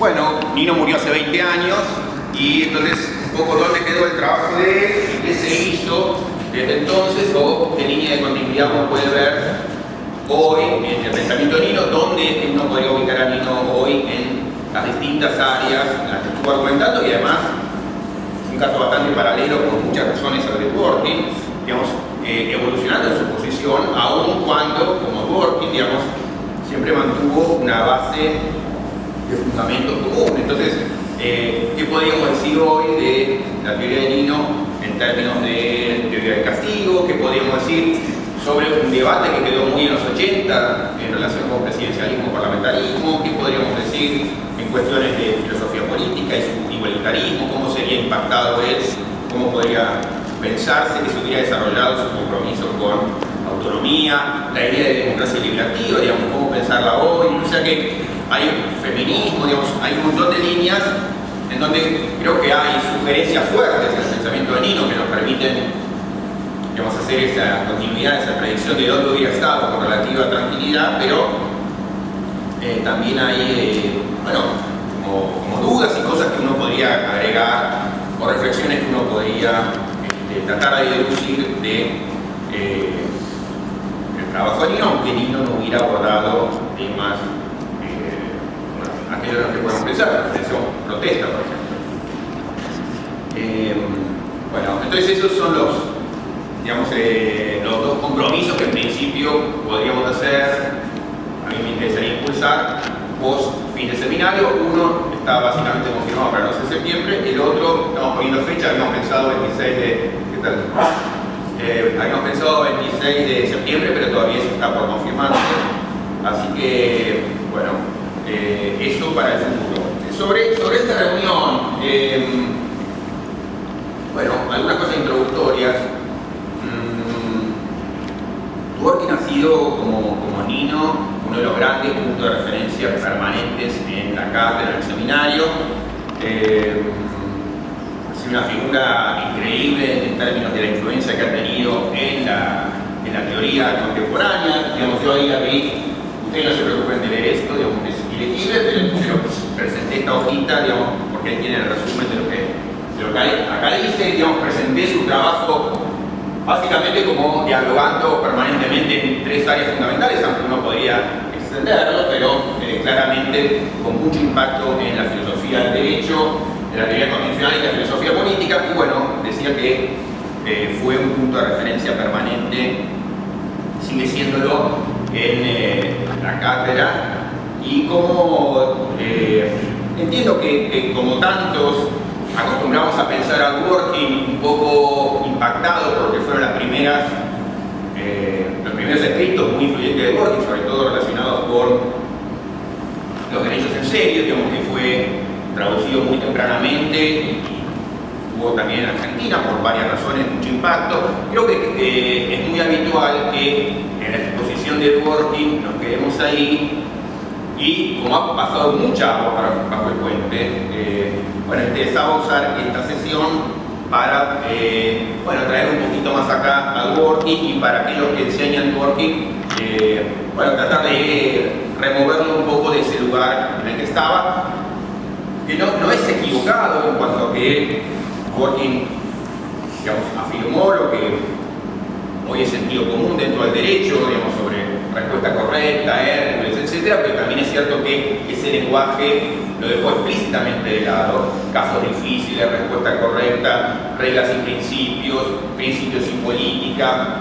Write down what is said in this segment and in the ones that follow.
bueno, Nino murió hace 20 años y entonces un poco dónde quedó el trabajo de él, qué se hizo desde entonces o qué línea de continuidad uno puede ver hoy en el pensamiento de Nino, dónde es que uno podría ubicar a Nino hoy en las distintas áreas en las que estuvo argumentando y además es un caso bastante paralelo por muchas razones al de Dworkin, digamos, evolucionando en su posición, aun cuando, como Dworkin, digamos, siempre mantuvo una base de fundamentos comunes. Entonces, ¿qué podríamos decir hoy de la teoría de Nino en términos de teoría del castigo? ¿Qué podríamos decir sobre un debate que quedó muy en los 80 en relación con presidencialismo y parlamentarismo? ¿Qué podríamos decir en cuestiones de filosofía política y su igualitarismo? ¿Cómo sería impactado él? ¿Cómo podría pensarse que se hubiera desarrollado su compromiso con autonomía, la idea de democracia liberativa, digamos, cómo pensarla hoy? O sea que hay feminismo, digamos, hay un montón de líneas en donde creo que hay sugerencias fuertes en el pensamiento de Nino que nos permiten, digamos, hacer esa continuidad, esa predicción de dónde hubiera estado con relativa tranquilidad, pero también hay, bueno, como dudas y cosas que uno podría agregar o reflexiones que uno podría tratar de deducir de el trabajo de Nino, aunque Nino no hubiera abordado temas aquellos en los que podemos pensar, la protesta, por ejemplo. Bueno, entonces esos son los, digamos, los dos compromisos que en principio podríamos hacer. A mí me interesaría impulsar post fin de seminario. Uno está básicamente confirmado para el 12 de septiembre, el otro, estamos poniendo fecha, habíamos pensado 26 de... ¿qué tal? Habíamos pensado 26 de septiembre, pero todavía eso está por confirmarse. Así que, bueno, eso para el futuro. Sobre esta reunión, bueno, algunas cosas introductorias. Dworkin ha sido, como Nino, uno de los grandes puntos de referencia permanentes en la cátedra, en el seminario. Ha sido una figura increíble en términos de la influencia que ha tenido en la teoría contemporánea. Digamos, yo ahí la vi, ustedes no se preocupen de leer esto, digamos, es ilegible, pero presenté esta hojita, digamos, porque ahí tiene el resumen de lo que acá dice, digamos, presenté su trabajo básicamente como dialogando permanentemente en tres áreas fundamentales, aunque uno podría extenderlo, pero claramente con mucho impacto en la filosofía del derecho, en la teoría constitucional y la filosofía política, y bueno, decía que fue un punto de referencia permanente, sigue siéndolo en la cátedra, y como entiendo que como tantos acostumbramos a pensar a Dworkin un poco impactado porque fueron los primeros escritos muy influyentes de Dworkin, sobre todo relacionados con los derechos en serio, digamos que fue traducido muy tempranamente y hubo también en Argentina por varias razones mucho impacto. Creo que es muy habitual que en la exposición de Dworkin nos quedemos ahí y como ha pasado mucha agua bajo el puente, bueno, interesaba usar esta sesión para bueno, traer un poquito más acá a Dworkin y para aquellos que enseñan Dworkin, bueno, tratar de removerlo un poco de ese lugar en el que estaba, que no es equivocado en cuanto a que Dworkin, digamos, afirmó lo que hoy es sentido común dentro del derecho, digamos, sobre respuesta correcta, Hércules, etc. Pero también es cierto que ese lenguaje lo dejó explícitamente de lado. Casos difíciles, respuesta correcta, reglas y principios y política.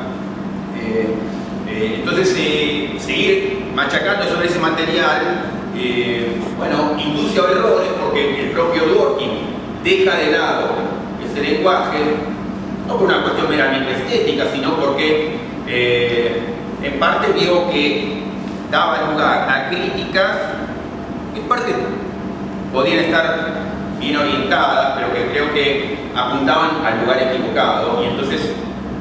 Entonces, seguir machacando sobre ese material, bueno, induce a errores porque el propio Dworkin deja de lado ese lenguaje, no por una cuestión meramente estética, sino porque en parte vio que daba lugar a críticas que en parte podían estar bien orientadas, pero que creo que apuntaban al lugar equivocado, y entonces,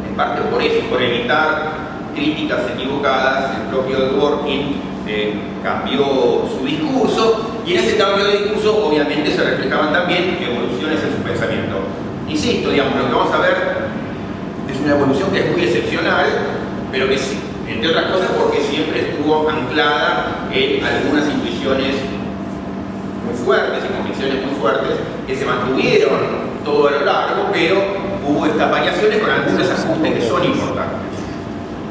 en parte por eso, por evitar críticas equivocadas, el propio Dworkin cambió su discurso, y en ese cambio de discurso obviamente se reflejaban también evoluciones en su pensamiento. Insisto, digamos, lo que vamos a ver es una evolución que es muy excepcional, pero que sí, entre otras cosas porque siempre estuvo anclada en algunas intuiciones muy fuertes y convicciones muy fuertes que se mantuvieron todo a lo largo, pero hubo estas variaciones con algunos ajustes que son importantes.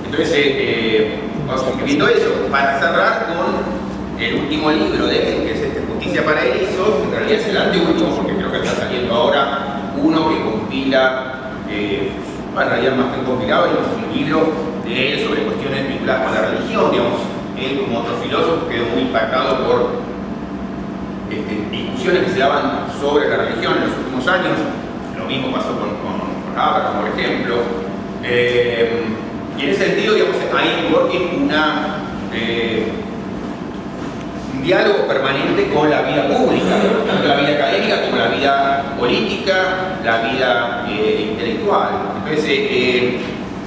Entonces, vamos escribiendo eso. Para cerrar con el último libro de él, que es Justicia para Erizos, en realidad es el anteúltimo porque creo que está saliendo ahora uno que compila, en realidad más que compilado, es un libro de él sobre cuestiones vinculadas con la religión, digamos. Él, como otro filósofo, quedó muy impactado por discusiones que se daban sobre la religión en los últimos años. Lo mismo pasó con Abraham, por ejemplo. Y en ese sentido, digamos, hay en Dworkin un diálogo permanente con la vida pública, tanto la vida académica como la vida política, la vida intelectual. Entonces,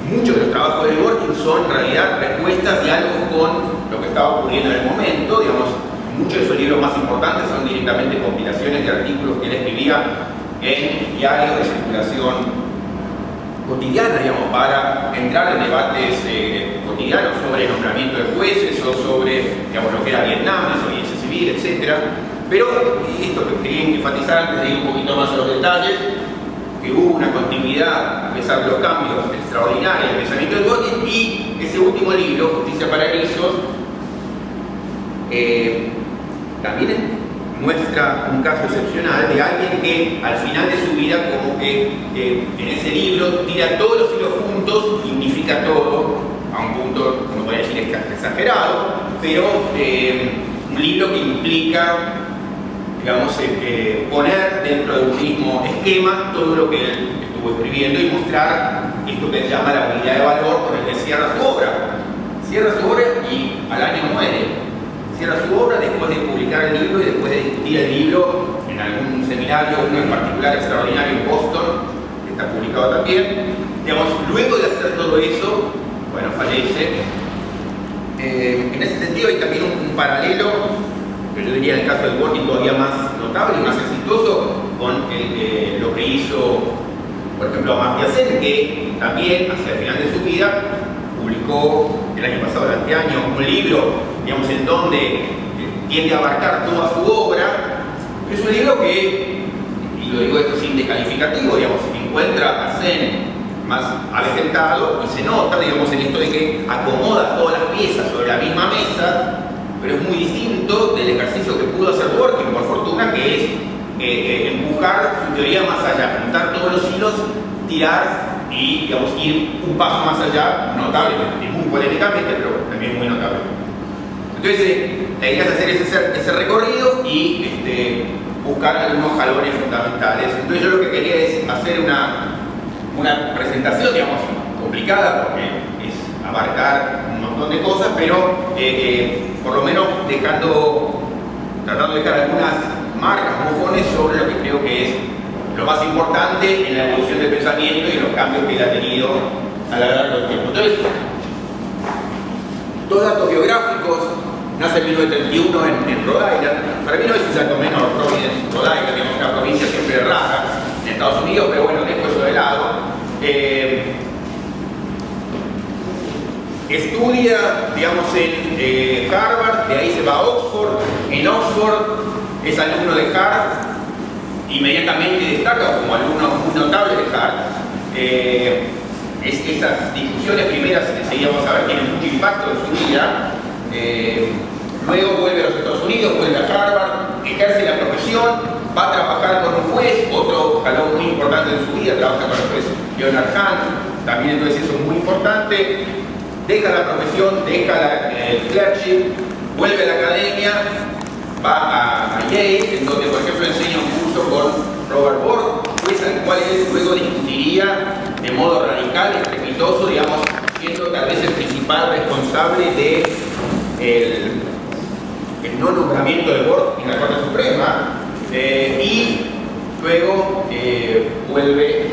muchos de los trabajos de Dworkin son en realidad respuestas, diálogos con lo que estaba ocurriendo en el momento. Digamos, muchos de sus libros más importantes son directamente compilaciones de artículos que él escribía en diarios de circulación cotidiana, digamos, para entrar en debates cotidianos sobre el nombramiento de jueces o sobre, digamos, lo que era Vietnam, desobediencia civil, etc. Pero esto que quería enfatizar antes de ir un poquito más a los detalles, que hubo una continuidad, a pesar de los cambios extraordinarios del pensamiento de Dworkin, y ese último libro, Justicia para Erizos, también muestra un caso excepcional de alguien que al final de su vida, como que en ese libro tira todos los hilos juntos, significa todo, a un punto, como podría decir, exagerado, pero un libro que implica, digamos, poner dentro de un mismo esquema todo lo que él estuvo escribiendo y mostrar esto que él llama la unidad de valor con el que cierra su obra. Cierra su obra y al año muere. Cierra su obra después de publicar el libro y después de discutir el libro en algún seminario, uno en particular extraordinario en Boston, que está publicado también. Digamos, luego de hacer todo eso, bueno, fallece. En ese sentido hay también un paralelo, que yo diría en el caso de Dworkin todavía más notable y más exitoso, con lo que hizo, por ejemplo, Amartya Sen, que también hacia el final de su vida publicó el año pasado, el anteaño, un libro, digamos, en donde tiende a abarcar toda su obra. Es un libro que, y lo digo esto sin descalificativo, digamos, encuentra a Sen más avejentado y se nota, digamos, en esto de que acomoda todas las piezas sobre la misma mesa, pero es muy distinto del ejercicio que pudo hacer Dworkin, por fortuna, que es empujar su teoría más allá, juntar todos los hilos, tirar y, digamos, ir un paso más allá, notablemente, muy polémicamente, pero también muy notablemente. Entonces, la idea es hacer ese recorrido y buscar algunos jalones fundamentales. Entonces, yo lo que quería es hacer una presentación, digamos, complicada, porque es abarcar un montón de cosas, pero por lo menos tratando de dejar algunas marcas, mojones sobre lo que creo que es lo más importante en la evolución del pensamiento y los cambios que él ha tenido a lo largo del tiempo. Entonces, dos datos biográficos. Nace en 1931 en Rhode Island. Para mí no es un dato menor, Providence, Rhode Island, digamos, una provincia siempre rara en Estados Unidos, pero bueno, dejo eso de lado. Estudia, digamos, en Harvard, de ahí se va a Oxford. En Oxford es alumno de Harvard, inmediatamente destaca como alumno muy notable de Harvard. Esas discusiones primeras que seguíamos a ver tienen mucho impacto en su vida. Luego vuelve a los Estados Unidos, vuelve a Harvard, ejerce la profesión, va a trabajar con un juez, otro jalón muy importante en su vida, trabaja con el juez Leonard Hunt, también entonces eso es muy importante. Deja la profesión, deja el clerkship, vuelve a la academia, va a Yale, en donde por ejemplo enseña un curso con Robert Bork, juez al cual él luego discutiría de modo radical, estrepitoso, digamos, siendo tal vez el principal responsable de el no nombramiento de Bork en la Corte Suprema, y luego vuelve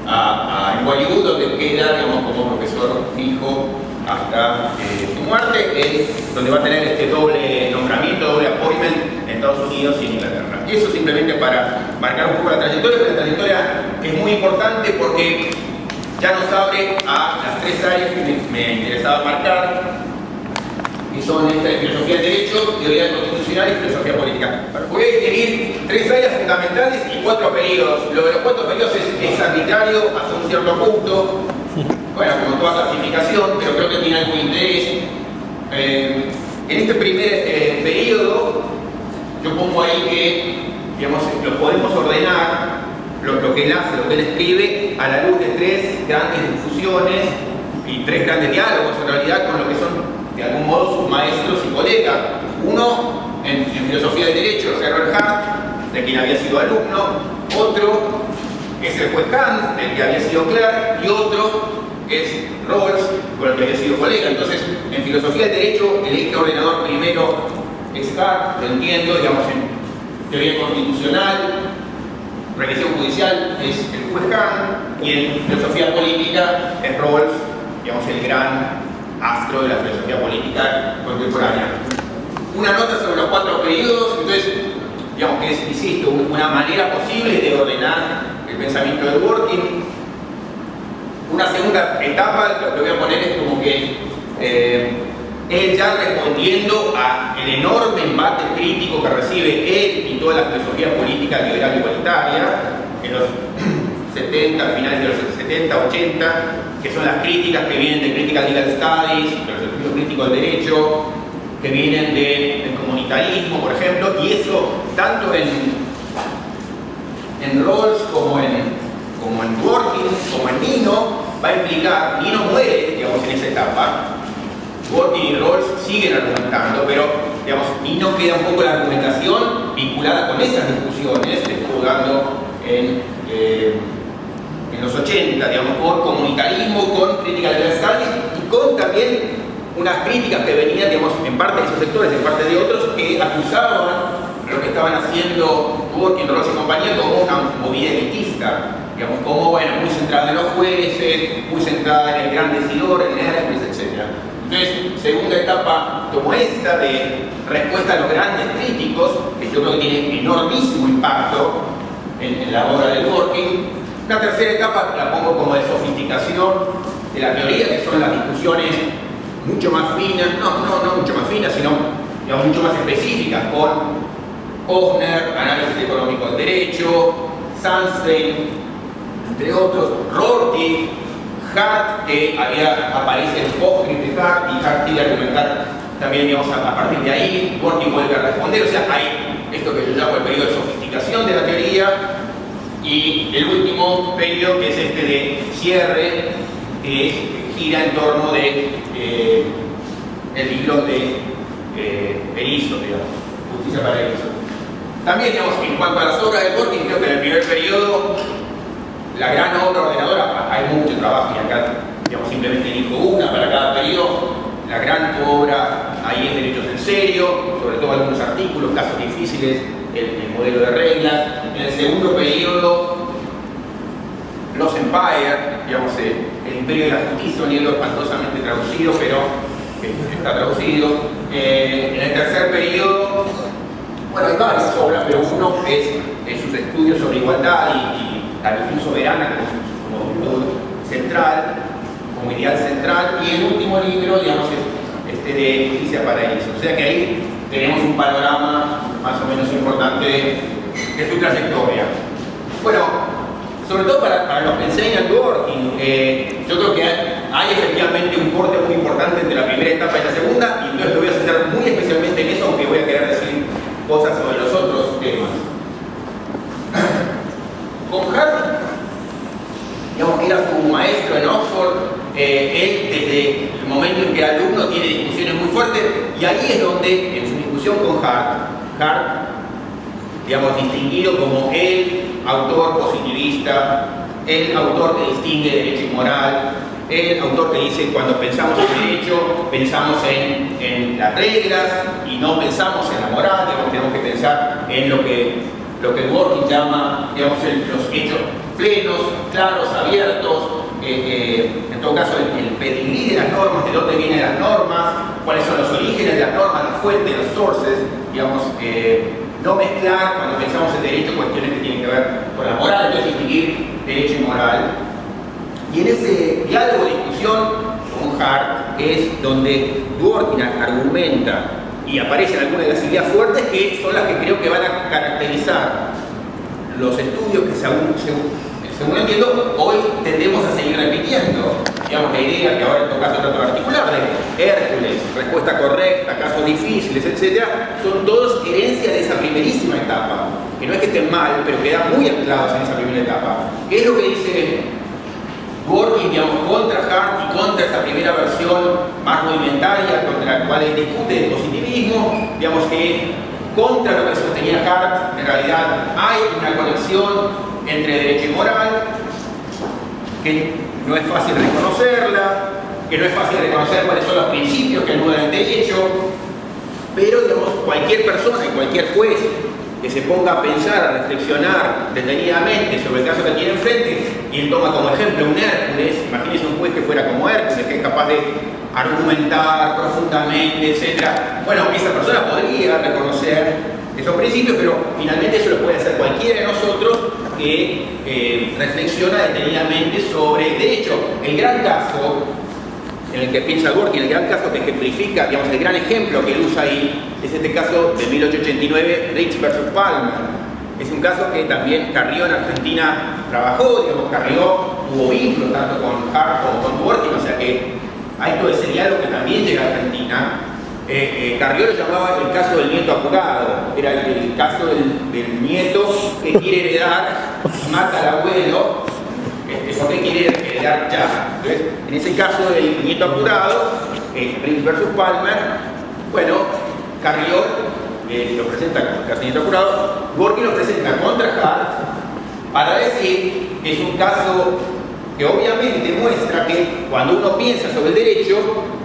a NYU, donde queda, digamos, como profesor fijo hasta su muerte, donde va a tener este doble nombramiento, doble appointment en Estados Unidos y en Inglaterra. Y eso simplemente para marcar un poco la trayectoria, pero la trayectoria es muy importante porque ya nos abre a las tres áreas que me interesaba marcar. que son esta de filosofía del derecho, teoría constitucional y filosofía política. Voy a distinguir 3 áreas fundamentales y 4 periodos. Lo de los 4 periodos es arbitrario hasta un cierto punto, bueno, como toda clasificación, pero creo que tiene algún interés. En este primer periodo, yo pongo ahí que, digamos, lo podemos ordenar, lo que él hace, lo que él escribe, a la luz de 3 grandes discusiones y 3 grandes diálogos, en realidad, con lo que son, de algún modo, sus maestros y colegas. Uno, en filosofía del derecho, Herbert Hart, de quien había sido alumno. Otro es el juez Kant, del que había sido Clark. Y otro es Rawls, con el que había sido colega. Entonces, en filosofía del derecho, el eje ordenador primero es Hart, lo entiendo, digamos, en teoría constitucional, revisión judicial es el juez Kant, y en filosofía política es Rawls, digamos, el gran astro de la filosofía política contemporánea. Una nota sobre los 4 periodos, entonces, digamos que es, insisto, una manera posible de ordenar el pensamiento de Dworkin. Una segunda etapa, lo que voy a poner es como que él ya respondiendo al enorme embate crítico que recibe él y toda la filosofía política liberal igualitaria en los 70, finales de los 70, 80, que son las críticas que vienen de Critical Legal Studies, de los estudios críticos del derecho, que vienen del comunitarismo, por ejemplo, y eso tanto en Rawls como en Dworkin, como en Nino, va a implicar, Nino muere, digamos, en esa etapa. Dworkin y Rawls siguen argumentando, pero, digamos, Nino queda un poco la argumentación vinculada con esas discusiones que estuvo dando en los 80, digamos, con comunitarismo, con Critical Legal Studies y con también unas críticas que venían, digamos, en parte de esos sectores, en parte de otros, que acusaban lo que estaban haciendo Dworkin, Rawls y compañía como una movida elitista, digamos, como, bueno, muy centrada en los jueces, muy centrada en el gran decidor, en Hércules, etc. Entonces, segunda etapa como esta de respuesta a los grandes críticos, que yo creo que tiene enormísimo impacto en la obra de Dworkin. Una tercera etapa la pongo como de sofisticación de la teoría, que son las discusiones mucho más finas, no mucho más finas, sino, digamos, mucho más específicas, con Posner, análisis económico del derecho, Sunstein, entre otros, Rorty, Hart, que aparece el postscript de Hart, y Hart quiere argumentar también, digamos, a partir de ahí. Dworkin vuelve a responder, o sea, hay esto que yo llamo el periodo de sofisticación de la teoría, y el último periodo, que es este de cierre, que gira en torno de el libro de Erizo, digamos, Justicia para Erizo. También, digamos, en cuanto a las obras de Dworkin, creo que en el primer periodo, la gran obra ordenadora, hay mucho trabajo, y acá, digamos, simplemente elijo una para cada periodo. La gran obra ahí es Derechos en Serio, sobre todo algunos artículos, casos difíciles, el modelo de reglas. En el segundo periodo, Los Empire, digamos, el Imperio de la Justicia, un libro espantosamente traducido, pero está traducido. En el tercer periodo, bueno, hay varias obras, pero uno es sus estudios sobre igualdad y la virtud soberana como virtud central, como ideal central, y el último libro, digamos, es este de Justicia para Erizo. O sea que ahí tenemos un panorama más o menos importante de su trayectoria. Bueno, sobre todo para los que enseñan Dworkin, yo creo que hay efectivamente un corte muy importante entre la primera etapa y la segunda, y entonces lo voy a centrar muy especialmente en eso, aunque voy a querer decir cosas sobre los otros temas. Con Hart, digamos que era su maestro en Oxford, él desde el momento en que era alumno tiene discusiones muy fuertes, y ahí es donde, en su discusión con Hart, digamos, distinguido como el autor positivista, el autor que distingue derecho y moral, el autor que dice cuando pensamos en derecho, pensamos en las reglas y no pensamos en la moral, digamos, tenemos que pensar en lo que Dworkin llama, digamos, los hechos plenos, claros, abiertos, en todo caso el pedigrí de las normas, de dónde vienen las normas, cuáles son los orígenes de las normas, las fuentes, los sources, digamos, no mezclar cuando pensamos en derecho cuestiones que tienen que ver con la moral, entonces distinguir derecho y moral. Y en ese diálogo de discusión con Hart es donde Dworkin argumenta y aparecen algunas de las ideas fuertes que son las que creo que van a caracterizar los estudios que según entiendo, hoy tendemos a seguir repitiendo. Digamos, la idea que ahora en todo caso trato de articular de Hércules, respuesta correcta, casos difíciles, etc., son todos herencia de esa primerísima etapa, que no es que estén mal, pero quedan muy anclados en esa primera etapa. ¿Qué es lo que dice Dworkin, digamos, contra Hart y contra esa primera versión más rudimentaria, contra la cual él discute el positivismo? Digamos que contra lo que sostenía Hart, en realidad hay una conexión entre derecho y moral, que no es fácil reconocerla, que no es fácil reconocer cuáles son los principios que anudan el derecho, pero digamos, cualquier persona y cualquier juez que se ponga a pensar, a reflexionar detenidamente sobre el caso que tiene enfrente, y él toma como ejemplo un Hércules, imagínese un juez que fuera como Hércules, que es capaz de argumentar profundamente, etc. Bueno, esa persona podría reconocer esos principios, pero finalmente eso lo puede hacer cualquiera de nosotros que reflexiona detenidamente sobre el derecho. El gran caso en el que piensa Dworkin, el gran caso que ejemplifica, digamos, el gran ejemplo que él usa ahí, es este caso de 1889, Rich versus Palmer. Es un caso que también Carrió en Argentina trabajó, digamos, Carrió tuvo vínculo tanto con Hart como con Dworkin, o sea que hay todo ese diálogo que también llega a Argentina. Carrió lo llamaba el caso del nieto apurado, era el caso del nieto que quiere heredar y mata al abuelo, porque quiere heredar ya. Entonces, en ese caso del nieto apurado, Rich versus Palmer, bueno, Carrió lo presenta como el caso del nieto apurado, Dworkin lo presenta contra Hart para decir que es un caso que obviamente muestra que cuando uno piensa sobre el derecho,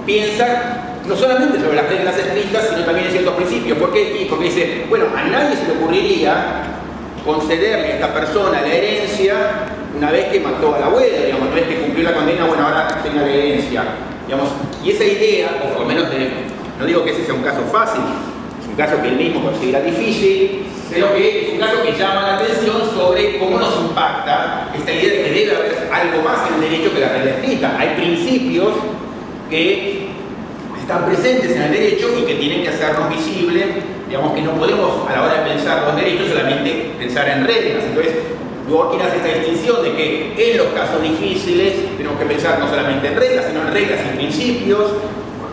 piensa no solamente sobre las reglas escritas, sino también en ciertos principios. ¿Por qué? Porque dice, bueno, a nadie se le ocurriría concederle a esta persona la herencia una vez que mató a la abuela, digamos, una vez que cumplió la condena, bueno, ahora tenga la herencia. Digamos, y esa idea, o por lo menos no digo que ese sea un caso fácil, es un caso que él mismo considera difícil, pero que es un caso que llama la atención sobre cómo nos impacta esta idea de que debe haber algo más en el derecho que la regla escrita. Hay principios que están presentes en el derecho y que tienen que hacernos visibles, digamos que no podemos a la hora de pensar los derechos solamente pensar en reglas. Entonces, Dworkin hace esta distinción de que en los casos difíciles tenemos que pensar no solamente en reglas, sino en reglas y principios,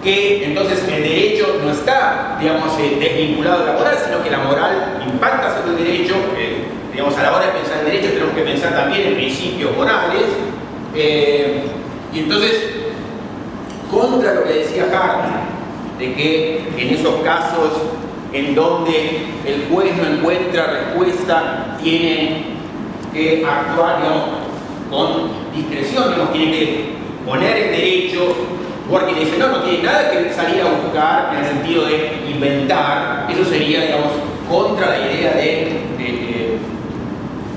que entonces el derecho no está, digamos, desvinculado de la moral, sino que la moral impacta sobre el derecho. Digamos, a la hora de pensar en derecho tenemos que pensar también en principios morales. Y entonces, contra lo que decía Hart, de que en esos casos en donde el juez no encuentra respuesta, tiene que actuar, digamos, con discreción, digamos, tiene que poner el derecho. Dworkin dice, no tiene nada que salir a buscar en el sentido de inventar, eso sería, digamos, contra la idea de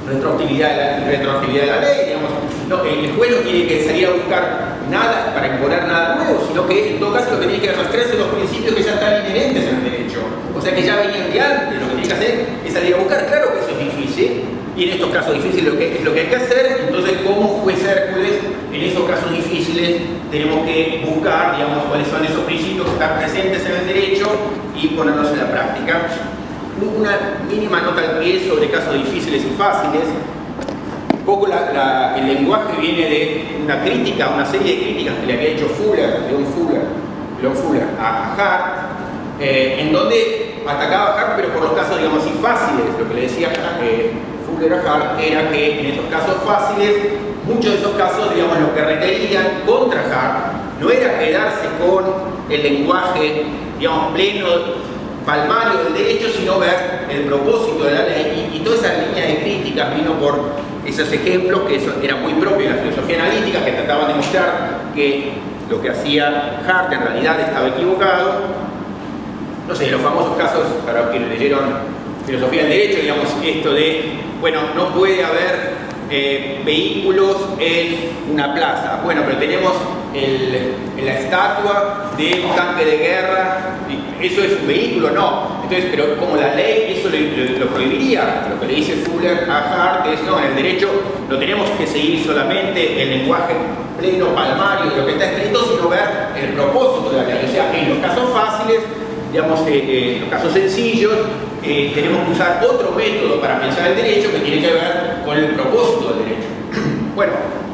retroactividad de la ley, digamos. No, el juez no tiene que salir a buscar nada para imponer nada nuevo, sino que en todo caso lo que tiene que arrastrarse son los principios que ya están inherentes en el derecho, o sea que ya venían de antes. Lo que tiene que hacer es salir a buscar. Claro que eso es difícil, y en estos casos difíciles es lo que hay que hacer. Entonces, como juez Hércules, en esos casos difíciles tenemos que buscar, digamos, cuáles son esos principios que están presentes en el derecho y ponerlos en la práctica. Una mínima nota al pie sobre casos difíciles y fáciles. Un poco el lenguaje viene de una crítica, una serie de críticas que le había hecho Leon Fuller a Hart, en donde atacaba a Hart, pero por los casos, digamos, fáciles. Lo que le decía Fuller a Hart era que en esos casos fáciles, muchos de esos casos, digamos, lo que requerían contra Hart no era quedarse con el lenguaje, digamos, pleno, palmario del derecho, sino ver el propósito de la ley, y toda esa línea de críticas vino por esos ejemplos que eso era muy propio de la filosofía analítica, que trataban de mostrar que lo que hacía Hart en realidad estaba equivocado. No sé, los famosos casos, para los que leyeron filosofía del derecho, digamos, esto de, bueno, no puede haber vehículos en una plaza. Bueno, pero tenemos la estatua de un tanque de guerra, ¿eso es un vehículo? No. Entonces, pero como la ley eso lo prohibiría, lo que le dice Fuller a Hart es, no, en el derecho no tenemos que seguir solamente el lenguaje pleno, palmario de lo que está escrito, sino ver el propósito de la ley. O sea, en los casos fáciles, digamos, en los casos sencillos, tenemos que usar otro método para pensar el derecho que tiene que ver con el propósito del derecho. Bueno,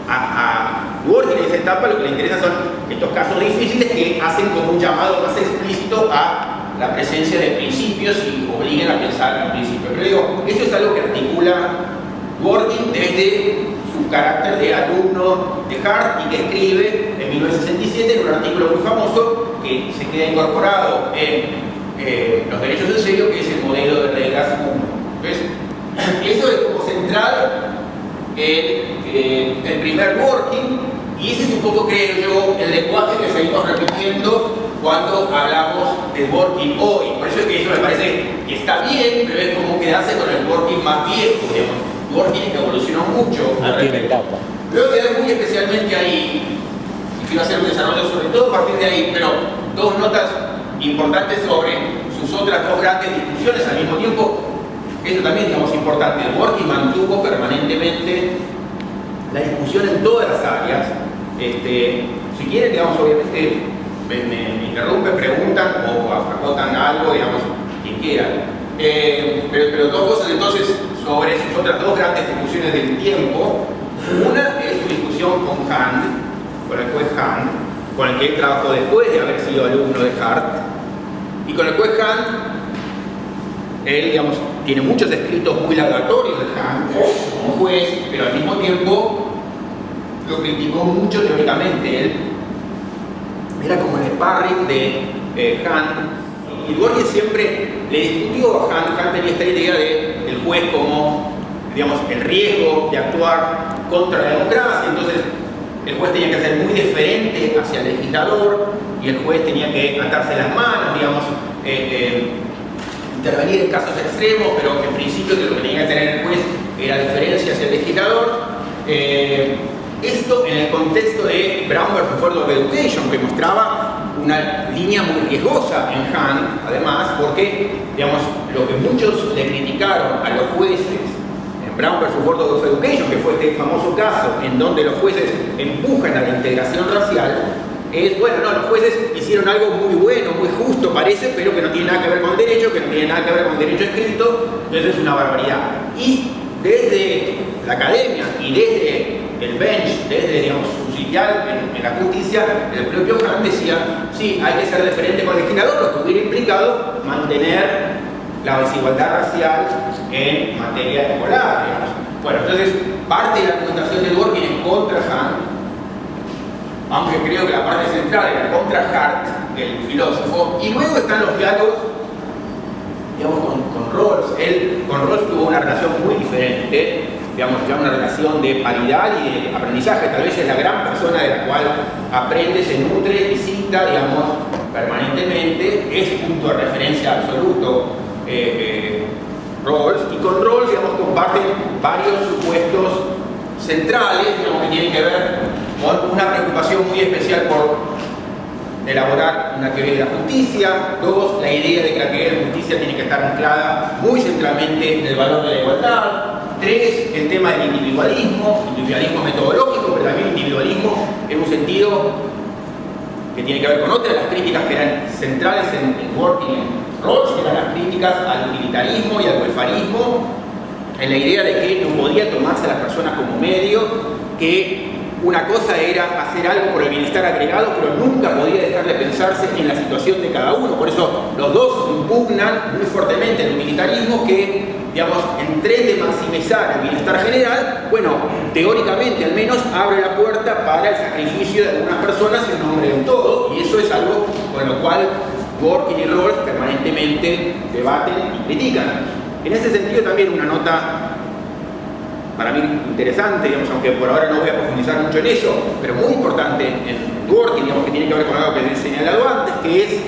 a Dworkin en esa etapa lo que le interesa son estos casos difíciles que hacen como un llamado más explícito a la presencia de principios y obligan a pensar en principios. Pero digo, eso es algo que articula Dworkin desde su carácter de alumno de Hart y que escribe en 1967 en un artículo muy famoso que se queda incorporado en Los derechos en serio, que es el modelo de reglas 1. ¿Ves? Eso es como central en el primer Dworkin, y ese es un poco, creo yo, el lenguaje que seguimos repitiendo cuando hablamos de Dworkin hoy. Por eso es que eso me parece que está bien, pero es como quedarse con el Dworkin más viejo, digamos. Dworkin evolucionó mucho. Luego quedar muy especialmente ahí, y quiero hacer un desarrollo sobre todo a partir de ahí, pero dos notas importantes sobre sus otras dos grandes discusiones al mismo tiempo. Eso también, digamos, importante. Dworkin mantuvo permanentemente la discusión en todas las áreas. Si quieren, digamos, obviamente me interrumpen, preguntan o acotan algo, digamos, quien quiera. Pero dos cosas entonces sobre sus otras dos grandes discusiones del tiempo. Una es su discusión con Hand, con el juez Hand, con el que él trabajó después de haber sido alumno de Hart. Y con el juez Hand, él, digamos, tiene muchos escritos muy laudatorios de Hand como juez, pero al mismo tiempo lo criticó mucho teóricamente. Él era como el sparring de Hand. Y Dworkin siempre le discutió a Hand. Hand tenía esta idea del juez como, digamos, el riesgo de actuar contra la democracia. Entonces, el juez tenía que ser muy deferente hacia el legislador y el juez tenía que atarse las manos, digamos, intervenir en casos extremos, pero en principio lo que tenía que tener el juez era deferencia hacia el legislador. Esto en el contexto de Brown vs. Board of Education, que mostraba una línea muy riesgosa en Hand, además, porque, digamos, lo que muchos le criticaron a los jueces en Brown vs. Board of Education, que fue este famoso caso en donde los jueces empujan a la integración racial, es, bueno, no, los jueces hicieron algo muy bueno, muy justo parece, pero que no tiene nada que ver con derecho, que no tiene nada que ver con derecho escrito, entonces es una barbaridad. Y desde la academia y desde el bench, desde, digamos, su sitial en la justicia, el propio Hand decía, sí, hay que ser deferente con el legislador, lo que hubiera implicado mantener la desigualdad racial en materia escolar, digamos. Bueno, entonces, parte de la argumentación de Dworkin es contra Hand, aunque creo que la parte central era contra Hart, el filósofo, y luego están los diálogos, digamos, con Rawls. Él con Rawls tuvo una relación muy diferente, digamos, ya una relación de paridad y de aprendizaje. Tal vez es la gran persona de la cual aprende, se nutre y cita, digamos, permanentemente. Es punto de referencia absoluto Rawls, y con Rawls, digamos, comparten varios supuestos centrales, digamos, que tienen que ver con una preocupación muy especial por elaborar una teoría de la justicia. Dos, la idea de que la teoría de la justicia tiene que estar anclada muy centralmente en el valor de la igualdad. Tres, el tema del individualismo metodológico, pero también individualismo en un sentido que tiene que ver con otras de las críticas que eran centrales en Dworkin y en Rawls, que eran las críticas al utilitarismo y al welfarismo, en la idea de que no podía tomarse a las personas como medio, que una cosa era hacer algo por el bienestar agregado, pero nunca podía dejar de pensarse en la situación de cada uno. Por eso los dos impugnan muy fuertemente el utilitarismo, que, digamos, en tren de maximizar el bienestar general, bueno, teóricamente al menos abre la puerta para el sacrificio de algunas personas en nombre de un todo, y eso es algo con lo cual Dworkin y Rawls permanentemente debaten y critican. En ese sentido también una nota para mí interesante, digamos, aunque por ahora no voy a profundizar mucho en eso, pero muy importante en Dworkin, digamos, que tiene que ver con algo que he señalado antes, que es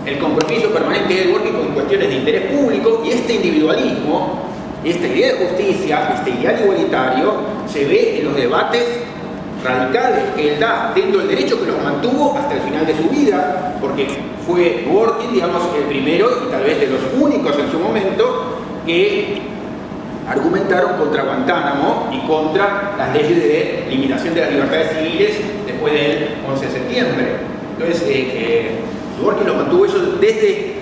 el compromiso permanente de Dworkin con cuestiones de interés público, y este individualismo, esta idea de justicia, este ideal igualitario, se ve en los debates radicales que él da dentro del derecho, que los mantuvo hasta el final de su vida, porque fue Dworkin, digamos, el primero y tal vez de los únicos en su momento que argumentaron contra Guantánamo y contra las leyes de limitación de las libertades civiles después del 11 de septiembre. Entonces, Dworkin lo mantuvo eso desde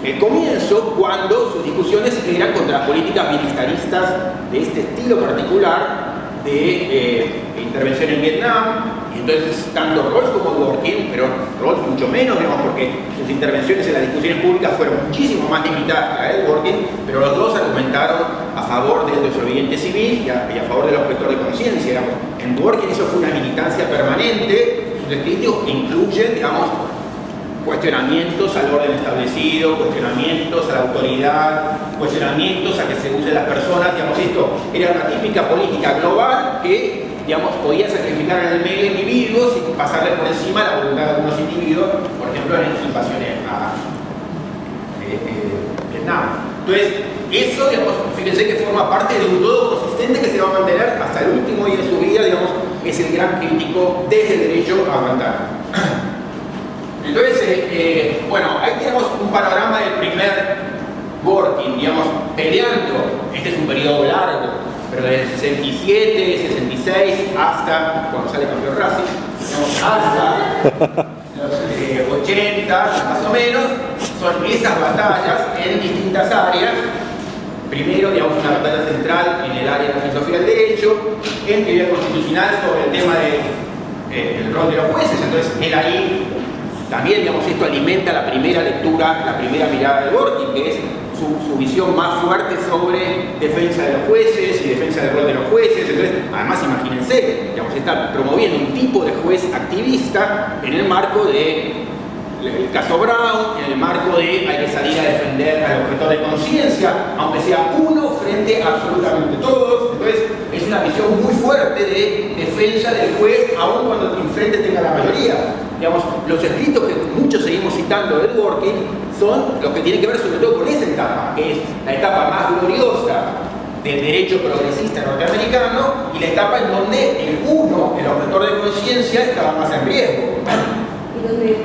el comienzo, cuando sus discusiones eran contra las políticas militaristas de este estilo particular de intervención en Vietnam. Y entonces, tanto Rawls como Dworkin, pero Rawls mucho menos, digamos, porque sus intervenciones en las discusiones públicas fueron muchísimo más limitadas que la de Dworkin, pero los dos argumentaron a favor del desobediente civil y a favor del objetor de conciencia, digamos. En Dworkin eso fue una militancia permanente. Sus escritos incluyen, digamos, cuestionamientos al orden establecido, cuestionamientos a la autoridad, cuestionamientos a que se usen las personas, digamos, esto era una típica política global que, digamos, podía sacrificar en el medio de individuos y pasarle por encima la voluntad de algunos individuos, por ejemplo, en las invasiones a Vietnam. Entonces, eso, digamos, fíjense que forma parte de un todo consistente que se va a mantener hasta el último día de su vida, digamos, es el gran crítico desde el derecho a aguantar. Entonces, bueno, ahí tenemos un panorama del primer Dworkin, digamos, peleando. Este es un periodo largo, pero desde el 67, 66, hasta cuando sale campeón Racing, digamos, hasta los 80, más o menos, son esas batallas en distintas áreas. Primero, digamos, una batalla central en el área de la filosofía del derecho, en teoría constitucional sobre el tema del rol de los jueces. Entonces, él ahí también, digamos, esto alimenta la primera lectura, la primera mirada de Dworkin, que es su visión más fuerte sobre defensa de los jueces y defensa del rol de los jueces. Entonces, además, imagínense, digamos, está promoviendo un tipo de juez activista en el marco de el caso Brown, en el marco de hay que salir a defender al objetor de conciencia, aunque sea uno frente a absolutamente todos. Entonces, es una visión muy fuerte de defensa del juez, aun cuando el enfrente tenga la mayoría. Digamos, los escritos que muchos seguimos citando de Dworkin son los que tienen que ver sobre todo con esa etapa, que es la etapa más gloriosa del derecho progresista norteamericano y la etapa en donde el uno, el objetor de conciencia, estaba más en riesgo. Y donde,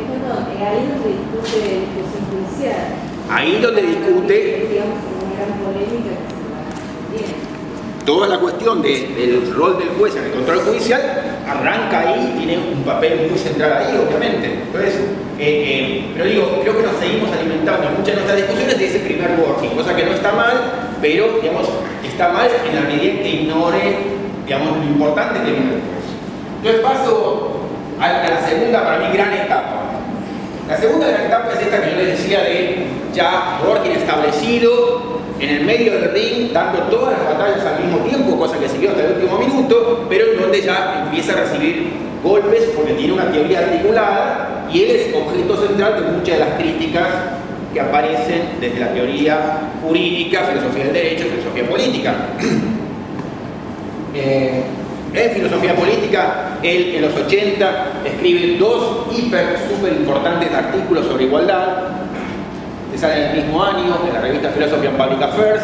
ahí donde discute la discusión judicial. Ahí donde discute, digamos, una gran polémica que se va a toda la cuestión del rol del juez en el control judicial arranca ahí, tiene un papel muy central ahí, obviamente. Entonces, pero digo, creo que nos seguimos alimentando en muchas de nuestras discusiones de ese primer Dworkin, cosa que no está mal, pero, digamos, está mal en la medida en que ignore, digamos, lo importante que viene después. Entonces paso a la segunda, para mí, gran etapa. La segunda gran etapa es esta que yo les decía de ya Dworkin establecido en el medio del ring, dando todas las batallas al mismo tiempo, cosa que siguió hasta el último minuto, pero en donde ya empieza a recibir golpes porque tiene una teoría articulada y él es objeto central de muchas de las críticas que aparecen desde la teoría jurídica, filosofía del derecho, filosofía política. En filosofía política, él en los 80 escribe dos súper importantes artículos sobre igualdad, que salen el mismo año en la revista Philosophy and Public Affairs,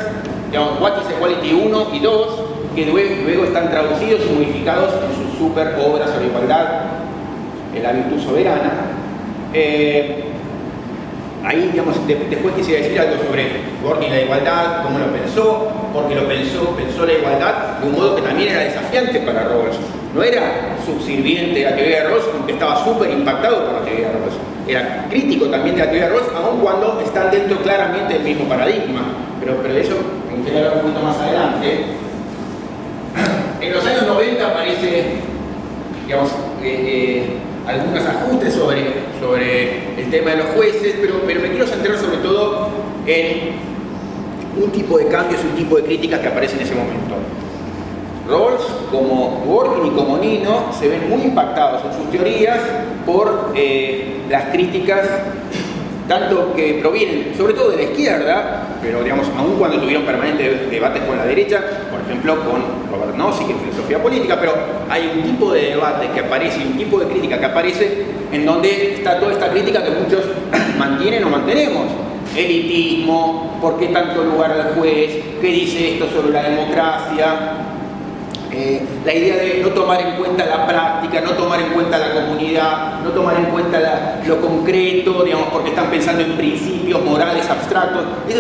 digamos, What is Equality 1 y 2, que luego están traducidos y modificados en su super obra sobre igualdad, La virtud soberana. Ahí, digamos, después quisiera decir algo sobre Dworkin y la igualdad, cómo lo pensó, porque lo pensó la igualdad de un modo que también era desafiante para Rawls. No era subserviente de la teoría de Rawls, aunque estaba súper impactado por la teoría de Rawls. Era crítico también de la teoría de Rawls, aun cuando están dentro claramente del mismo paradigma. Pero de eso me gustaría hablar un poquito más adelante. En los años 90 aparece, digamos, algunos ajustes sobre el tema de los jueces, pero me quiero centrar sobre todo en un tipo de cambios y un tipo de críticas que aparecen en ese momento. Rawls, como Dworkin y como Nino, se ven muy impactados en sus teorías por las críticas, tanto que provienen sobre todo de la izquierda, pero digamos, aun cuando tuvieron permanentes debates con la derecha, por ejemplo con Robert Nozick en filosofía política, pero hay un tipo de debate que aparece, un tipo de crítica que aparece en donde está toda esta crítica que muchos mantienen o mantenemos. Elitismo, ¿por qué tanto lugar al juez? ¿Qué dice esto sobre la democracia? la idea de no tomar en cuenta la práctica, no tomar en cuenta la comunidad, no tomar en cuenta lo concreto, digamos, porque están pensando en principios morales abstractos. Esa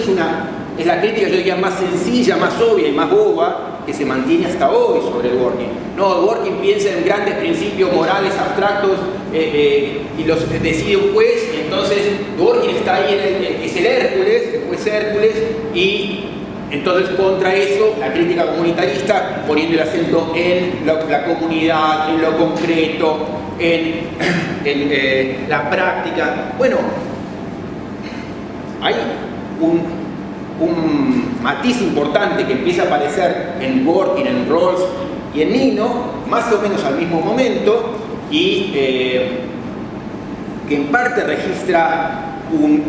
es la crítica, yo diría, más sencilla, más obvia y más boba que se mantiene hasta hoy sobre Dworkin. No, Dworkin piensa en grandes principios morales abstractos y los decide un juez, y entonces Dworkin está ahí, es el Hércules, el juez Hércules, y entonces contra eso la crítica comunitarista, poniendo el acento en la comunidad, en lo concreto, en la práctica. Bueno, hay un matiz importante que empieza a aparecer en Dworkin, en Rawls y en Nino, más o menos al mismo momento, y que en parte registra un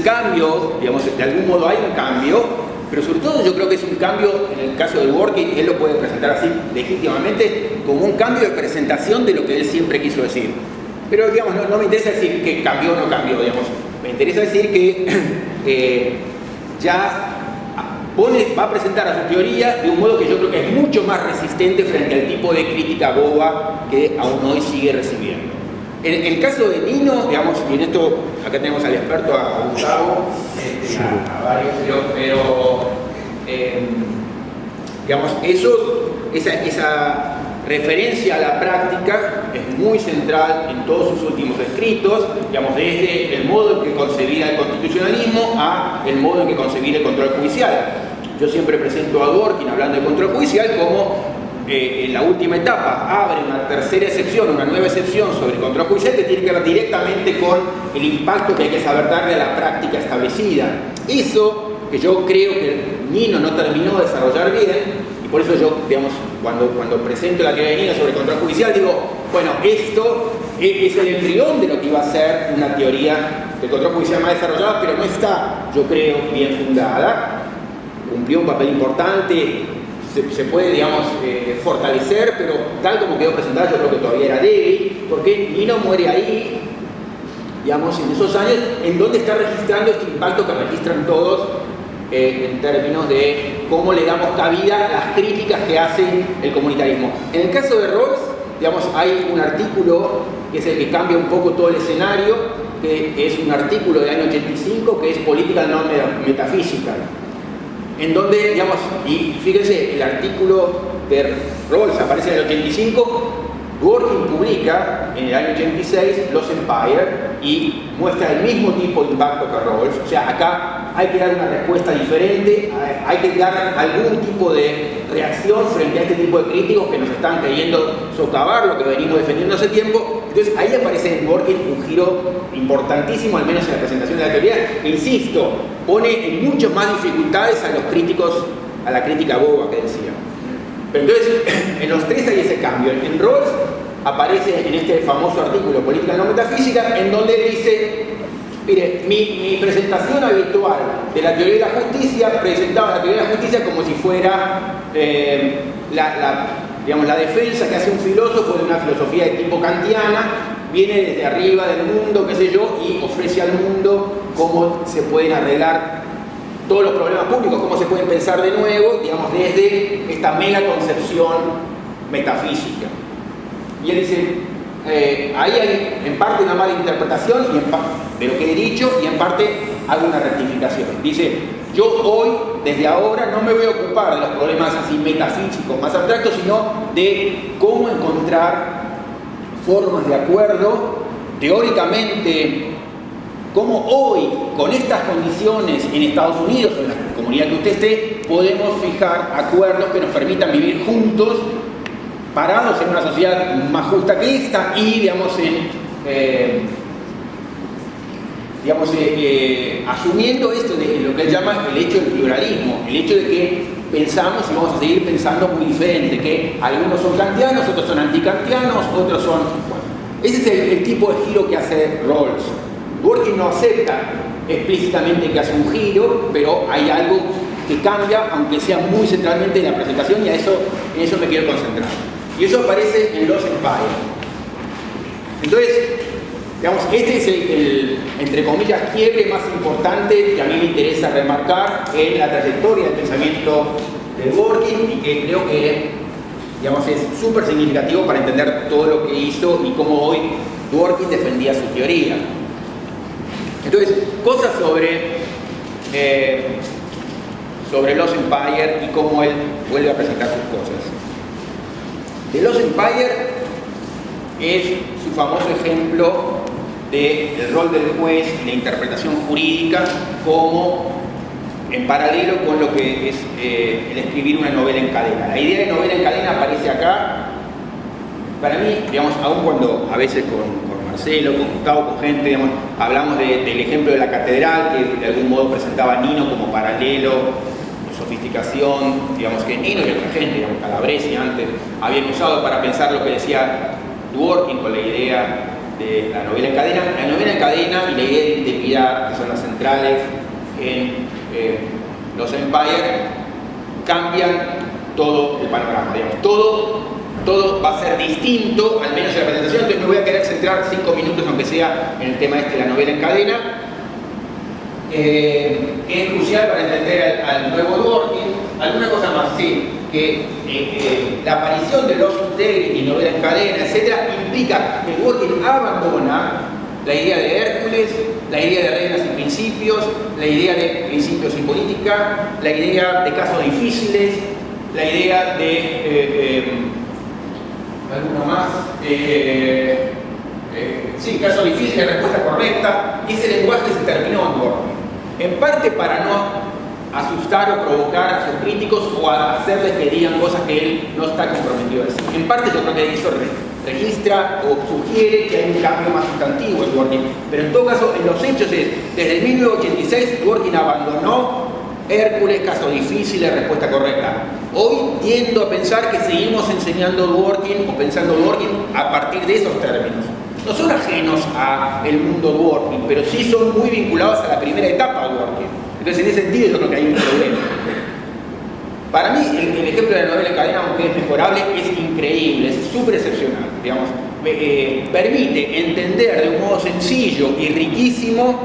cambio, digamos, de algún modo hay un cambio, pero sobre todo yo creo que es un cambio, en el caso de Dworkin, él lo puede presentar así legítimamente, como un cambio de presentación de lo que él siempre quiso decir. Pero digamos, no me interesa decir que cambió o no cambió, digamos, me interesa decir que ya va a presentar a su teoría de un modo que yo creo que es mucho más resistente frente al tipo de crítica boba que aún hoy sigue recibiendo. En el caso de Nino, digamos, y en esto acá tenemos al experto, a Gustavo, a varios, pero digamos, esa referencia a la práctica es muy central en todos sus últimos escritos, digamos, desde el modo en que concebía el constitucionalismo a el modo en que concebía el control judicial. Yo siempre presento a Dworkin, hablando de control judicial, como en la última etapa abre una tercera excepción, una nueva excepción sobre el control judicial que tiene que ver directamente con el impacto que hay que saber darle a la práctica establecida. Eso que yo creo que Nino no terminó de desarrollar bien, y por eso yo, digamos, cuando presento la teoría de Nino sobre el control judicial, digo, bueno, esto es el embrión de lo que iba a ser una teoría del control judicial más desarrollada, pero no está, yo creo, bien fundada. Cumplió un papel importante, se puede, digamos, fortalecer, pero tal como quedó presentada yo creo que todavía era débil, porque Nino muere ahí, digamos, en esos años, en donde está registrando este impacto que registran todos en términos de cómo le damos cabida a las críticas que hace el comunitarismo. En el caso de Rawls, digamos, hay un artículo que es el que cambia un poco todo el escenario, que es un artículo del año 85, que es Political Non-Metaphysical, en donde, digamos, y fíjense, el artículo de Rawls aparece en el 85, Dworkin publica en el año 86 Los Empire y muestra el mismo tipo de impacto que Rawls. O sea, acá hay que dar una respuesta diferente, hay que dar algún tipo de reacción frente a este tipo de críticos que nos están queriendo socavar lo que venimos defendiendo hace tiempo. Entonces ahí aparece en Dworkin un giro importantísimo, al menos en la presentación de la teoría, que, insisto, pone en muchas más dificultades a los críticos, a la crítica boba que decía. Pero entonces, en los tres hay ese cambio. En Rawls aparece en este famoso artículo Política no Metafísica, en donde él dice, mire, mi presentación habitual de la teoría de la justicia, presentaba la teoría de la justicia como si fuera la defensa que hace un filósofo de una filosofía de tipo kantiana, viene desde arriba del mundo, qué sé yo, y ofrece al mundo cómo se pueden arreglar todos los problemas públicos, cómo se pueden pensar de nuevo, digamos, desde esta mega concepción metafísica. Y él dice, ahí hay en parte una mala interpretación de lo que he dicho, y en parte hago una rectificación. Dice, yo hoy, desde ahora, no me voy a ocupar de los problemas así metafísicos más abstractos, sino de cómo encontrar formas de acuerdo teóricamente. Cómo hoy, con estas condiciones en Estados Unidos o en la comunidad que usted esté, podemos fijar acuerdos que nos permitan vivir juntos, parados en una sociedad más justa que esta y, digamos, asumiendo esto de lo que él llama el hecho del pluralismo, el hecho de que pensamos y vamos a seguir pensando muy diferente, que algunos son kantianos, otros son antikantianos, otros son... Bueno, ese es el tipo de giro que hace Rawls. Dworkin no acepta explícitamente que hace un giro, pero hay algo que cambia, aunque sea muy centralmente en la presentación, y en eso me quiero concentrar. Y eso aparece en Los Empire. Entonces, digamos, este es el, entre comillas, quiebre más importante que a mí me interesa remarcar en la trayectoria del pensamiento de Dworkin y que creo que digamos, es súper significativo para entender todo lo que hizo y cómo hoy Dworkin defendía su teoría. Entonces, cosas sobre Lost Empire y cómo él vuelve a presentar sus cosas. The Lost Empire es su famoso ejemplo del rol del juez y la interpretación jurídica como en paralelo con lo que es el escribir una novela en cadena. La idea de novela en cadena aparece acá. Para mí, digamos, aun cuando a veces con Marcelo, con Gustavo, con gente, digamos, hablamos del ejemplo de la catedral, que de algún modo presentaba a Nino como paralelo, sofisticación, digamos que Nino y otra gente, digamos, Calabresi antes, habían usado para pensar lo que decía Dworkin con la idea de la novela en cadena. La novela en cadena y la idea de integridad, que son las centrales en Lost Empire, cambian todo el panorama, digamos, todo va a ser distinto, al menos en la presentación. Entonces me voy a querer centrar 5 minutos, aunque sea en el tema de la novela en cadena, que es crucial para entender al nuevo Dworkin. Alguna cosa más, sí, que la aparición de Lost Integrity, novela en cadena, etc., implica que Dworkin abandona la idea de Hércules, la idea de reglas y principios, la idea de principios y política, la idea de casos difíciles, la idea de alguna más, sí, caso difícil, respuesta correcta. Ese lenguaje se terminó en Dworkin, en parte para no asustar o provocar a sus críticos o a hacerles que digan cosas que él no está comprometido a decir. En parte yo creo que eso registra o sugiere que hay un cambio más sustantivo en Dworkin, pero en todo caso en los hechos es, desde el 1986 Dworkin abandonó Hércules, caso difícil, respuesta correcta. Hoy tiendo a pensar que seguimos enseñando Dworkin o pensando Dworkin a partir de esos términos. No son ajenos al mundo Dworkin, pero sí son muy vinculados a la primera etapa de Dworkin. Entonces, en ese sentido, yo creo que hay un problema. Para mí, el ejemplo de la novela en cadena, aunque es mejorable, es increíble, es súper excepcional. Digamos, permite entender de un modo sencillo y riquísimo,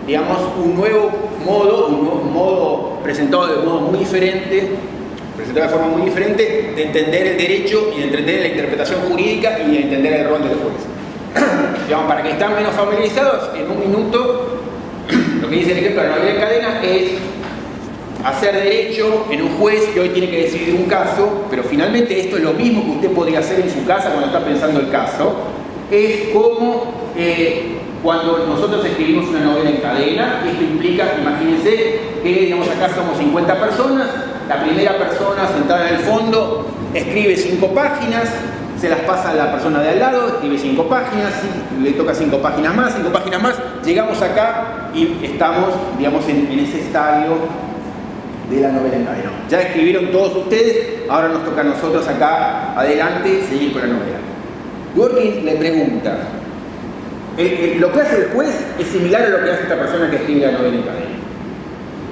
digamos, un nuevo modo presentado de modo muy diferente, presentado de forma muy diferente, de entender el derecho y de entender la interpretación jurídica y de entender el rol del juez. Digamos, para que estén menos familiarizados, en un minuto, lo que dice el ejemplo de la novela en cadena es hacer derecho en un juez que hoy tiene que decidir un caso, pero finalmente esto es lo mismo que usted podría hacer en su casa cuando está pensando el caso. Es como cuando nosotros escribimos una novela en cadena. Esto implica, imagínense que, digamos, acá somos 50 personas, la primera persona sentada en el fondo escribe 5 páginas, se las pasa a la persona de al lado, escribe 5 páginas, le toca 5 páginas más, llegamos acá y estamos, digamos, en ese estadio de la novela en cadena. Ya escribieron todos ustedes, ahora nos toca a nosotros acá adelante seguir con la novela. Dworkin le pregunta, lo que hace el juez es similar a lo que hace esta persona que escribe la novela en cadena.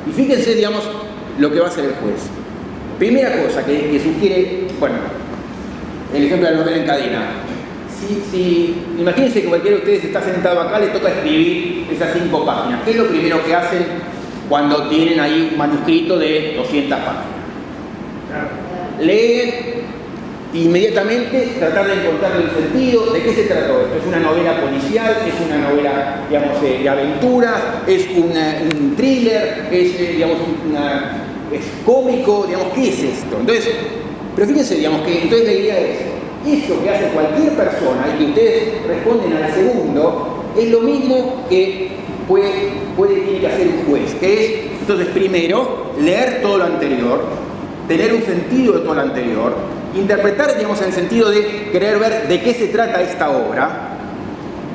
Y fíjense, digamos, lo que va a hacer el juez. Primera cosa que sugiere, bueno, el ejemplo de la novela en cadena. Imagínense que cualquiera de ustedes está sentado acá, le toca escribir esas 5 páginas. ¿Qué es lo primero que hacen cuando tienen ahí un manuscrito de 200 páginas? Leen inmediatamente, tratar de encontrarle el sentido. ¿De qué se trató esto? ¿Es una novela policial? ¿Es una novela, digamos, de aventuras? ¿Es un thriller? ¿Es, digamos, es cómico? Digamos, ¿qué es esto? Entonces, pero fíjense, digamos, que entonces la idea es eso que hace cualquier persona y que ustedes responden al segundo, es lo mismo que tiene que hacer un juez, que es, entonces, primero, leer todo lo anterior, tener un sentido de todo lo anterior, interpretar, digamos, en el sentido de querer ver de qué se trata esta obra,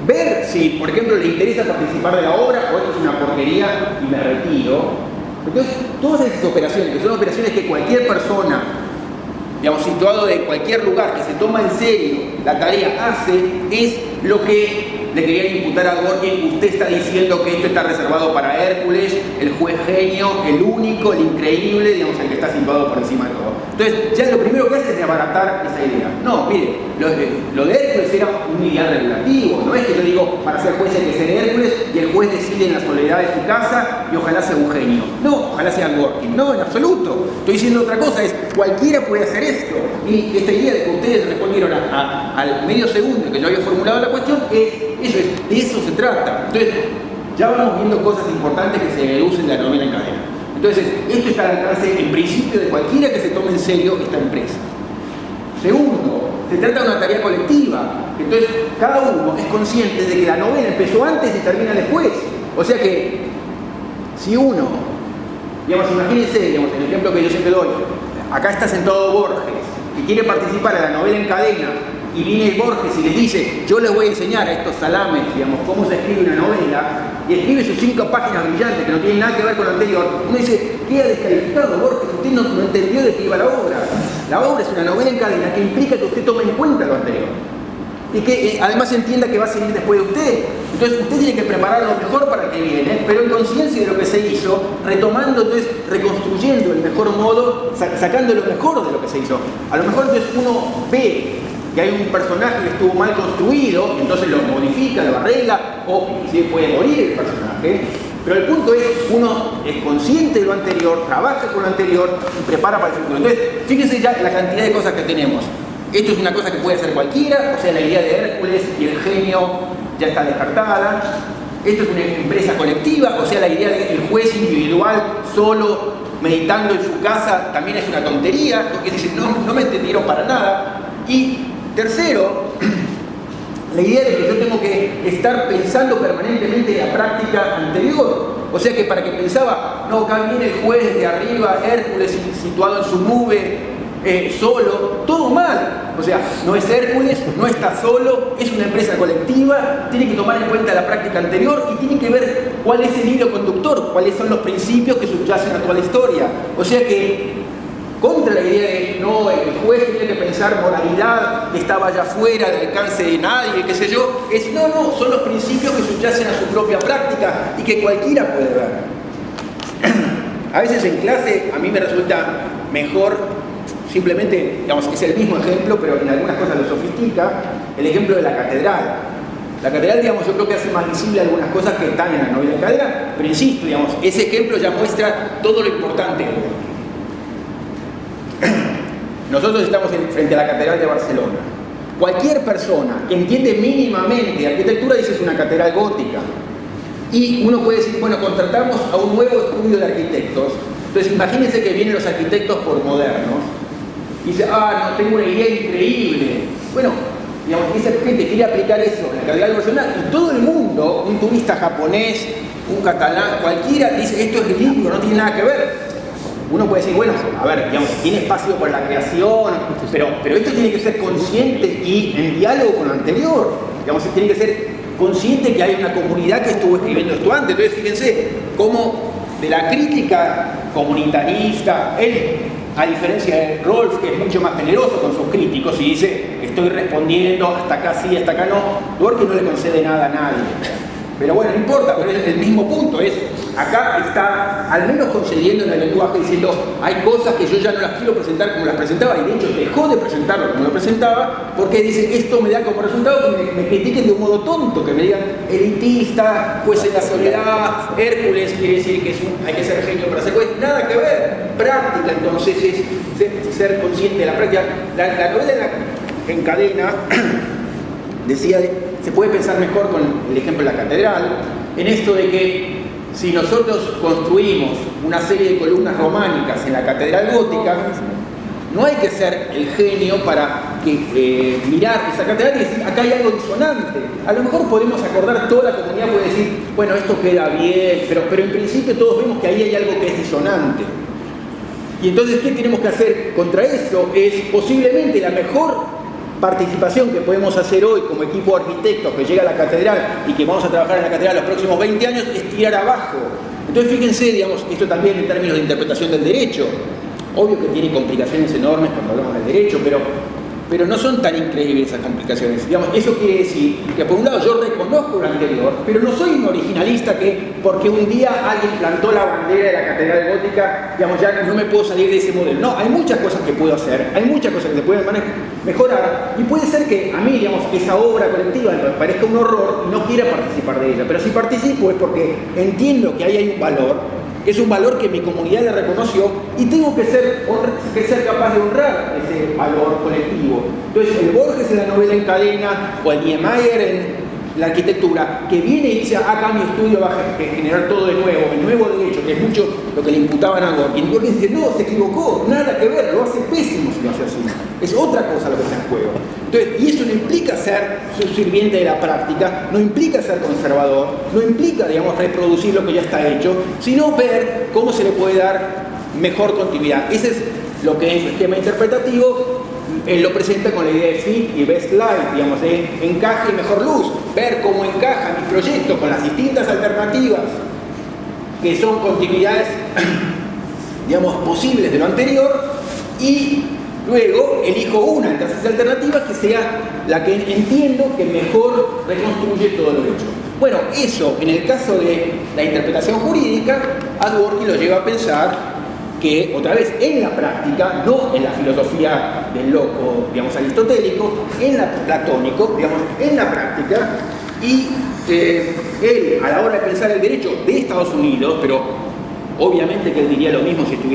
ver si, por ejemplo, le interesa participar de la obra o esto es una porquería y me retiro. Entonces, todas esas operaciones, que son operaciones que cualquier persona, digamos, situado de cualquier lugar, que se toma en serio la tarea, hace, es lo que le querían imputar a Dworkin. Usted está diciendo que esto está reservado para Hércules, el juez genio, el único, el increíble, digamos, el que está situado por encima de todo. Entonces, ya lo primero que hace es abaratar esa idea. No, mire, lo de Hércules era un ideal regulativo. No es que yo digo, para ser juez hay que ser Hércules y el juez decide en la soledad de su casa y ojalá sea un genio. No, ojalá sea Gorky. No, en absoluto. Estoy diciendo otra cosa, es cualquiera puede hacer esto. Y esta idea de que ustedes respondieron al medio segundo que yo había formulado la cuestión, de eso se trata. Entonces, ya vamos viendo cosas importantes que se deducen de la novela en cadena. Entonces, esto está al alcance, en principio, de cualquiera que se tome en serio esta empresa. Segundo, se trata de una tarea colectiva. Entonces, cada uno es consciente de que la novela empezó antes y termina después. O sea que, si uno, digamos, imagínense, digamos, el ejemplo que yo siempre doy, acá está sentado Borges, que quiere participar en la novela en cadena, y viene Borges y les dice, yo les voy a enseñar a estos salames, digamos, cómo se escribe una novela, y escribe sus 5 páginas brillantes que no tienen nada que ver con lo anterior. Uno dice, queda descalificado, Borges, usted no entendió de qué iba la obra. La obra es una novela en cadena que implica que usted tome en cuenta lo anterior. Y que además entienda que va a seguir después de usted. Entonces usted tiene que preparar lo mejor para el que viene, pero en conciencia de lo que se hizo, retomando, entonces reconstruyendo el mejor modo, sacando lo mejor de lo que se hizo. A lo mejor entonces uno ve que hay un personaje que estuvo mal construido, entonces lo modifica, lo arregla, o si puede morir el personaje. Pero el punto es, uno es consciente de lo anterior, trabaja con lo anterior y prepara para el futuro. Entonces, fíjense ya la cantidad de cosas que tenemos. Esto es una cosa que puede hacer cualquiera, o sea, la idea de Hércules y el genio ya está descartada. Esto es una empresa colectiva, o sea, la idea del juez individual solo meditando en su casa también es una tontería, porque dicen, no me entendieron para nada. Y tercero, la idea de que yo tengo que estar pensando permanentemente en la práctica anterior. O sea que para que pensaba, no, acá viene el juez desde arriba, Hércules situado en su nube, solo, todo mal. O sea, no es Hércules, no está solo, es una empresa colectiva, tiene que tomar en cuenta la práctica anterior y tiene que ver cuál es el hilo conductor, cuáles son los principios que subyacen a toda la historia. O sea que, contra la idea de no, el juez tenía que pensar moralidad que estaba allá fuera del alcance de nadie, qué sé yo, es no, son los principios que subyacen a su propia práctica y que cualquiera puede ver. A veces en clase a mí me resulta mejor, simplemente, digamos, es el mismo ejemplo, pero en algunas cosas lo sofistica, el ejemplo de la catedral. La catedral, digamos, yo creo que hace más visible algunas cosas que están en la novela en cadena, pero insisto, digamos, ese ejemplo ya muestra todo lo importante. Nosotros estamos frente a la Catedral de Barcelona. Cualquier persona que entiende mínimamente arquitectura dice es una catedral gótica. Y uno puede decir, bueno, contratamos a un nuevo estudio de arquitectos. Entonces imagínense que vienen los arquitectos por modernos y dice, no, tengo una idea increíble. Bueno, digamos, esa gente quiere aplicar eso en la Catedral de Barcelona y todo el mundo, un turista japonés, un catalán, cualquiera, dice esto es ridículo, no tiene nada que ver. Uno puede decir, bueno, a ver, digamos, tiene espacio para la creación, pero esto tiene que ser consciente y en diálogo con lo anterior. Digamos, tiene que ser consciente que hay una comunidad que estuvo escribiendo esto antes. Entonces, fíjense cómo de la crítica comunitarista, él, a diferencia de Rolf, que es mucho más generoso con sus críticos y dice, estoy respondiendo, hasta acá sí, hasta acá no, Dworkin no le concede nada a nadie. Pero bueno, no importa, pero es el mismo punto, acá está al menos concediendo en el lenguaje diciendo hay cosas que yo ya no las quiero presentar como las presentaba y de hecho dejó de presentarlo como lo presentaba porque dicen esto me da como resultado que me critiquen de un modo tonto, que me digan elitista, juez en la soledad, Hércules quiere decir que hay que ser genio para ser juez, nada que ver, práctica entonces es ser consciente de la práctica. La novela en cadena decía, se puede pensar mejor con el ejemplo de la catedral, en esto de que si nosotros construimos una serie de columnas románicas en la catedral gótica, no hay que ser el genio para mirar esa catedral y decir, acá hay algo disonante. A lo mejor podemos acordar, toda la comunidad puede decir, bueno, esto queda bien, pero en principio todos vemos que ahí hay algo que es disonante. Y entonces, ¿qué tenemos que hacer contra eso? Es posiblemente la mejor participación que podemos hacer hoy como equipo de arquitectos que llega a la catedral y que vamos a trabajar en la catedral los próximos 20 años es tirar abajo. Entonces fíjense, digamos, esto también en términos de interpretación del derecho. Obvio que tiene complicaciones enormes cuando hablamos del derecho, pero pero no son tan increíbles esas complicaciones. Digamos, eso quiere decir que por un lado yo reconozco lo anterior, pero no soy un originalista que porque un día alguien plantó la bandera de la Catedral Gótica, digamos, ya no me puedo salir de ese modelo. No, hay muchas cosas que puedo hacer, hay muchas cosas que se pueden mejorar, y puede ser que a mí, digamos, esa obra colectiva me parezca un horror y no quiera participar de ella, pero si participo es porque entiendo que ahí hay un valor, que es un valor que mi comunidad le reconoció, y tengo que ser capaz de honrar ese valor colectivo. Entonces, el Borges en la novela en cadena, o el Niemeyer en la arquitectura, que viene y dice, acá mi estudio va a generar todo de nuevo, el nuevo derecho, que es mucho lo que le imputaban a Dworkin. Y Dworkin dice, no, se equivocó, nada que ver, lo hace pésimo si lo hace así. Es otra cosa lo que está en juego. Entonces, y eso no implica ser subserviente de la práctica, no implica ser conservador, no implica, digamos, reproducir lo que ya está hecho, sino ver cómo se le puede dar mejor continuidad. Ese es lo que en el esquema interpretativo él lo presenta con la idea de fit y best light, digamos, de encaje y mejor luz, ver cómo encaja mi proyecto con las distintas alternativas que son continuidades, digamos, posibles de lo anterior, y luego elijo una entre esas alternativas que sea la que entiendo que mejor reconstruye todo lo hecho. Bueno, eso en el caso de la interpretación jurídica, a Dworkin lo lleva a pensar que, otra vez, en la práctica, no en la filosofía del loco, digamos, aristotélico, en la platónico, digamos, en la práctica, y él, a la hora de pensar el derecho de Estados Unidos, pero obviamente que él diría lo mismo si estuviera